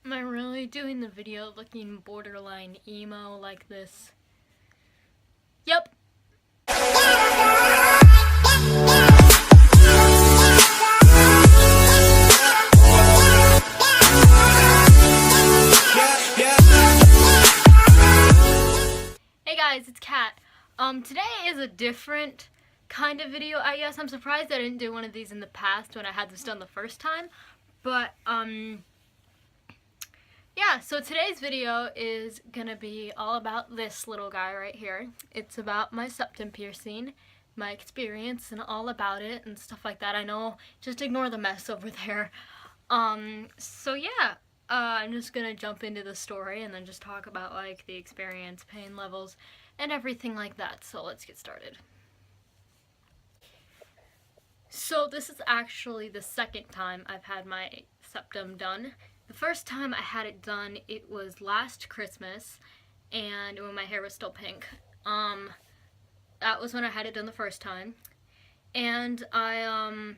Am I really doing the video looking borderline emo like this? Yep. Hey guys, it's Kat. Today is a different kind of video, I guess. I'm surprised I didn't do one of these in the past when I had this done the first time. But, yeah, so today's video is gonna be all about this little guy right here. It's about my septum piercing, my experience, and all about it and stuff like that. I know, just ignore the mess over there. So yeah, I'm just gonna jump into the story and then just talk about like the experience, pain levels, and everything like that. So let's get started. So this is actually the second time I've had my septum done. The first time I had it done, it was last Christmas, and when my hair was still pink. That was when I had it done the first time, and I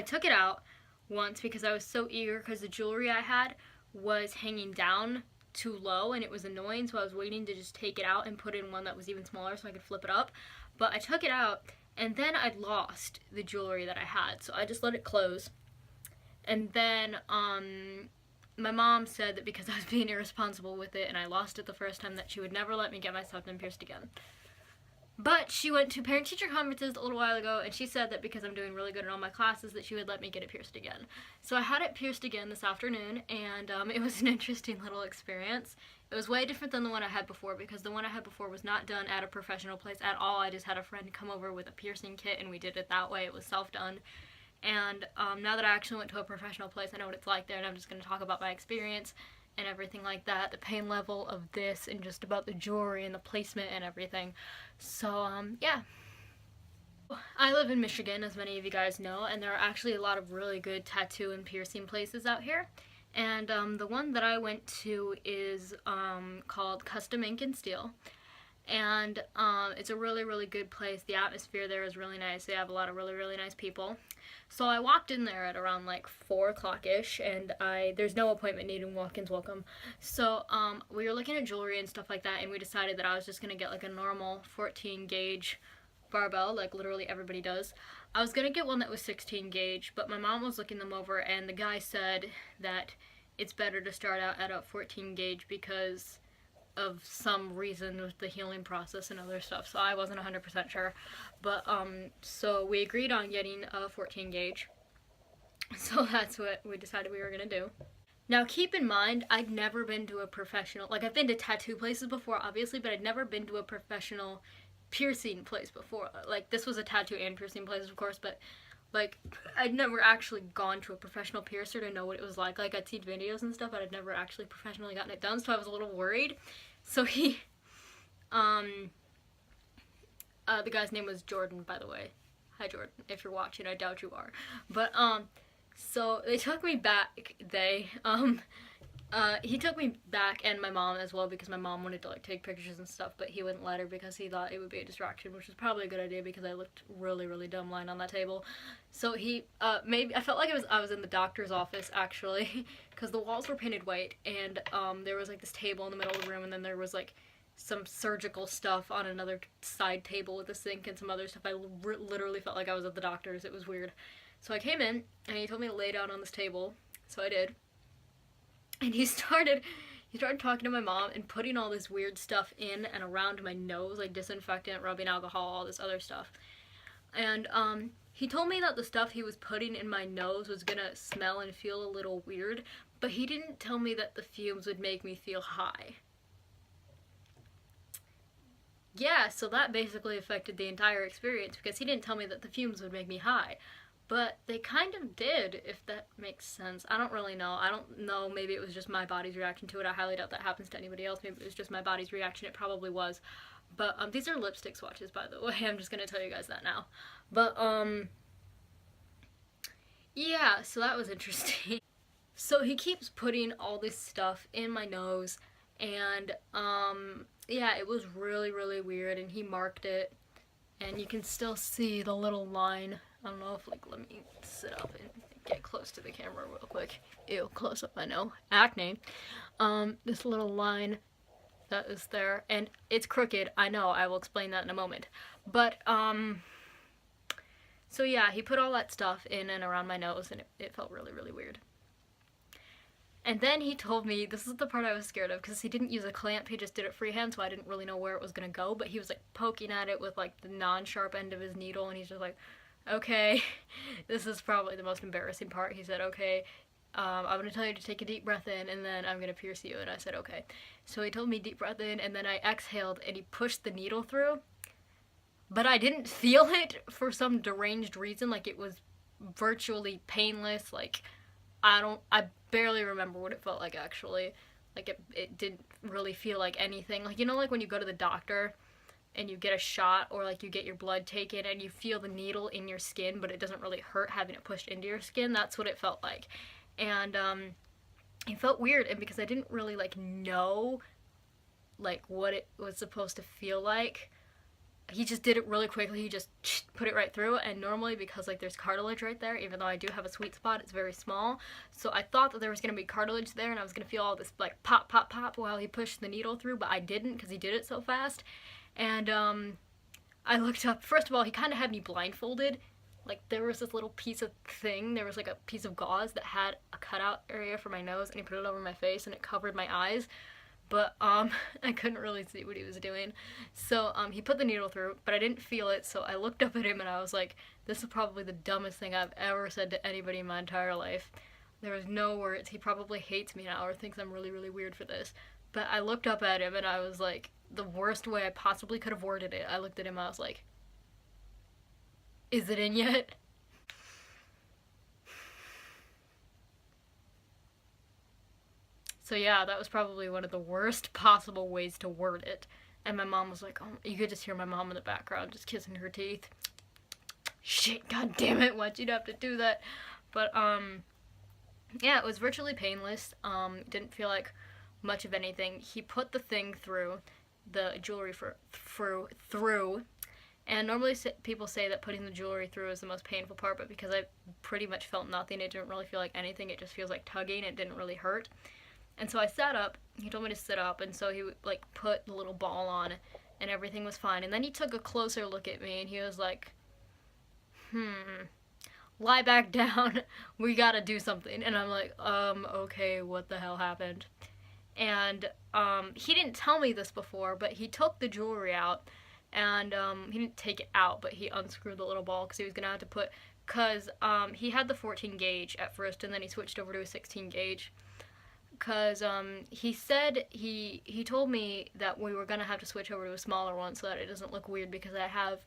took it out once because I was so eager because the jewelry I had was hanging down too low and it was annoying, so I was waiting to just take it out and put in one that was even smaller so I could flip it up. But I took it out, and then I lost the jewelry that I had, so I just let it close. And then, my mom said that because I was being irresponsible with it and I lost it the first time, that she would never let me get my septum pierced again. But she went to parent-teacher conferences a little while ago, and she said that because I'm doing really good in all my classes, that she would let me get it pierced again. So I had it pierced again this afternoon, and it was an interesting little experience. It was way different than the one I had before, because the one I had before was not done at a professional place at all. I just had a friend come over with a piercing kit, and we did it that way. It was self-done. And now that I actually went to a professional place, I know what it's like there, and I'm just going to talk about my experience and everything like that, the pain level of this, and just about the jewelry and the placement and everything. So, yeah. I live in Michigan, as many of you guys know, and there are actually a lot of really good tattoo and piercing places out here. And the one that I went to is called Custom Ink and Steel. And it's a really, really good place. The atmosphere there is really nice. They have a lot of really, really nice people. So I walked in there at around like 4 o'clock-ish, and there's no appointment needed, walk-ins welcome. So we were looking at jewelry and stuff like that, and we decided that I was just going to get like a normal 14 gauge barbell, like literally everybody does. I was going to get one that was 16 gauge, but my mom was looking them over, and the guy said that it's better to start out at a 14 gauge because of some reason with the healing process and other stuff, so I wasn't 100% sure. But so we agreed on getting a 14 gauge. So that's what we decided we were gonna do. Now keep in mind, I'd never been to a professional, like I've been to tattoo places before obviously, but I'd never been to a professional piercing place before. Like this was a tattoo and piercing place, of course, but like I'd never actually gone to a professional piercer to know what it was like. Like I'd seen videos and stuff, but I'd never actually professionally gotten it done, so I was a little worried. So the guy's name was Jordan, by the way. Hi Jordan, if you're watching, I doubt you are. But, so they took me back, he took me back, and my mom as well, because my mom wanted to like take pictures and stuff, but he wouldn't let her because he thought it would be a distraction, which was probably a good idea because I looked really, really dumb lying on that table. So he, maybe, I felt like I was in the doctor's office, actually, because the walls were painted white, and, there was like this table in the middle of the room, and then there was like some surgical stuff on another side table with a sink and some other stuff. I literally felt like I was at the doctor's. It was weird. So I came in, and he told me to lay down on this table, so I did. And he started talking to my mom and putting all this weird stuff in and around my nose, like disinfectant, rubbing alcohol, all this other stuff. And he told me that the stuff he was putting in my nose was gonna smell and feel a little weird, but he didn't tell me that the fumes would make me feel high. Yeah, so that basically affected the entire experience because he didn't tell me that the fumes would make me high. But they kind of did, if that makes sense. I don't really know. I don't know, maybe it was just my body's reaction to it. I highly doubt that happens to anybody else. Maybe it was just my body's reaction. It probably was. But these are lipstick swatches, by the way. I'm just going to tell you guys that now. But, yeah, so that was interesting. So he keeps putting all this stuff in my nose, and, yeah, it was really, really weird, and he marked it, and you can still see the little line. I don't know if, like, let me sit up and get close to the camera real quick. Ew, close up, I know. Acne. This little line that is there, and it's crooked, I know, I will explain that in a moment. But, so yeah, he put all that stuff in and around my nose, and it felt really, really weird. And then he told me, this is the part I was scared of, because he didn't use a clamp, he just did it freehand, so I didn't really know where it was gonna go, but he was like poking at it with like the non-sharp end of his needle, and he's just like, okay, this is probably the most embarrassing part. He said, okay, I'm gonna tell you to take a deep breath in, and then I'm gonna pierce you, and I said, okay. So he told me deep breath in, and then I exhaled, and he pushed the needle through, but I didn't feel it for some deranged reason, like it was virtually painless, like, I barely remember what it felt like, actually. Like, it didn't really feel like anything. Like, you know, like when you go to the doctor and you get a shot, or like you get your blood taken and you feel the needle in your skin, but it doesn't really hurt having it pushed into your skin? That's what it felt like. And, it felt weird, and because I didn't really, like, know, like, what it was supposed to feel like, he just did it really quickly. He just put it right through, and normally, because like there's cartilage right there, even though I do have a sweet spot, it's very small, so I thought that there was going to be cartilage there and I was going to feel all this like pop pop pop while he pushed the needle through, but I didn't, because he did it so fast. And I looked up. First of all, he kind of had me blindfolded. Like, there was this little piece of thing, there was like a piece of gauze that had a cutout area for my nose, and he put it over my face and it covered my eyes. But, I couldn't really see what he was doing. So, he put the needle through, but I didn't feel it, so I looked up at him and I was like, this is probably the dumbest thing I've ever said to anybody in my entire life. There was no words. He probably hates me now or thinks I'm really, really weird for this. But I looked up at him and I was like, the worst way I possibly could have worded it. I looked at him and I was like, is it in yet? So yeah, that was probably one of the worst possible ways to word it. And my mom was like, oh, you could just hear my mom in the background just kissing her teeth. Shit, god damn it, why'd you have to do that? But, yeah, it was virtually painless. Didn't feel like much of anything. He put the thing through, the jewelry through, and normally people say that putting the jewelry through is the most painful part, but because I pretty much felt nothing, it didn't really feel like anything, it just feels like tugging, it didn't really hurt. And so I sat up, he told me to sit up, and so he like put the little ball on, and everything was fine. And then he took a closer look at me, and he was like, lie back down, we gotta do something. And I'm like, okay, what the hell happened? And, he didn't tell me this before, but he took the jewelry out, and, he didn't take it out, but he unscrewed the little ball, because he was gonna have to put, because, he had the 14 gauge at first, and then he switched over to a 16 gauge. Because he said, he told me that we were going to have to switch over to a smaller one so that it doesn't look weird, because I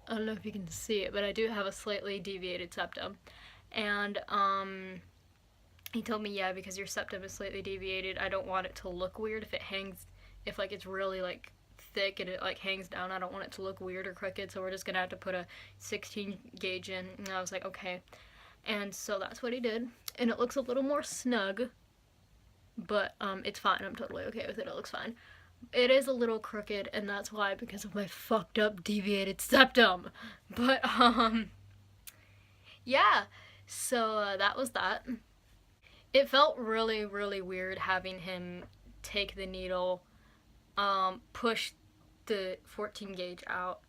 don't know if you can see it, but I do have a slightly deviated septum. And he told me, yeah, because your septum is slightly deviated, I don't want it to look weird if like it's really like thick and it like hangs down. I don't want it to look weird or crooked, so we're just going to have to put a 16 gauge in. And I was like, okay. And so that's what he did. And it looks a little more snug, but it's fine. I'm totally okay with it. It looks fine. It is a little crooked, and that's why, because of my fucked up deviated septum. But yeah, so that was that. It felt really, really weird having him take the needle, push the 14 gauge out,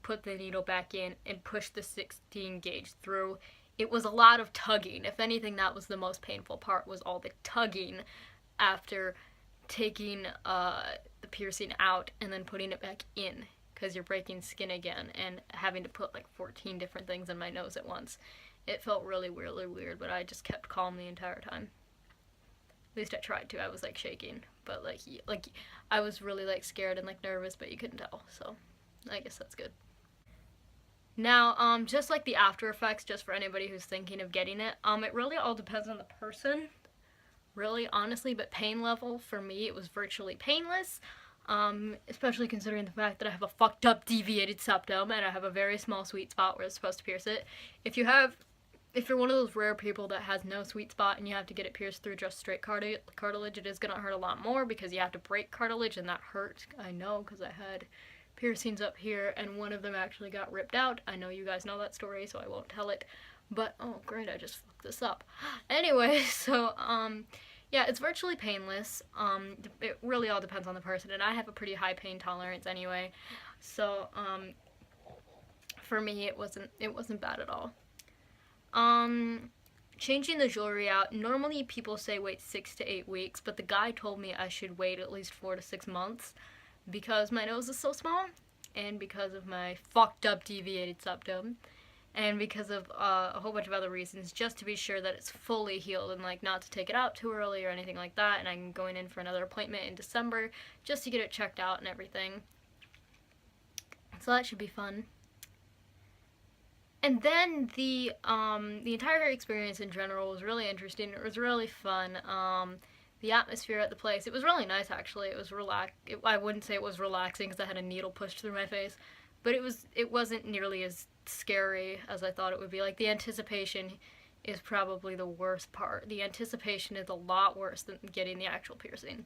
put the needle back in, and push the 16 gauge through. It was a lot of tugging. If anything, that was the most painful part, was all the tugging after taking the piercing out and then putting it back in, because you're breaking skin again and having to put like 14 different things in my nose at once. It felt really, really weird, but I just kept calm the entire time. At least I tried to. I was like shaking, but like I was really like scared and like nervous, but you couldn't tell, so I guess that's good. Now, just like the after effects, just for anybody who's thinking of getting it, it really all depends on the person, really, honestly, but pain level, for me, it was virtually painless, especially considering the fact that I have a fucked up deviated septum, and I have a very small sweet spot where it's supposed to pierce it. If you're one of those rare people that has no sweet spot and you have to get it pierced through just straight cartilage, it is gonna hurt a lot more, because you have to break cartilage, and that hurt. I know, because I had piercings up here, and one of them actually got ripped out. I know you guys know that story, so I won't tell it. But, oh great, I just fucked this up. Anyway, so, yeah, it's virtually painless. It really all depends on the person, and I have a pretty high pain tolerance anyway. So, for me, it wasn't bad at all. Changing the jewelry out. Normally people say wait 6 to 8 weeks, but the guy told me I should wait at least 4 to 6 months because my nose is so small, and because of my fucked up deviated septum, and because of a whole bunch of other reasons, just to be sure that it's fully healed and like not to take it out too early or anything like that. And I'm going in for another appointment in December just to get it checked out and everything. So that should be fun. And then the entire experience in general was really interesting. It was really fun. The atmosphere at the place, it was really nice actually. It was I wouldn't say it was relaxing because I had a needle pushed through my face, but it wasn't nearly as scary as I thought it would be. Like, the anticipation is probably the worst part. The anticipation is a lot worse than getting the actual piercing.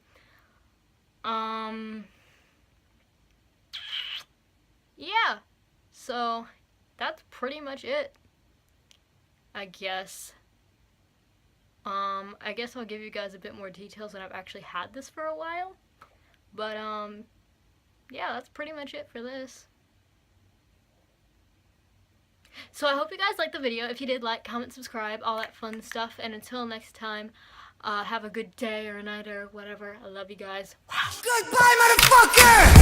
Yeah. So that's pretty much it, I guess. I guess I'll give you guys a bit more details when I've actually had this for a while. But, yeah, that's pretty much it for this. So I hope you guys liked the video. If you did, like, comment, subscribe, all that fun stuff. And until next time, have a good day or night or whatever. I love you guys. Goodbye, motherfucker!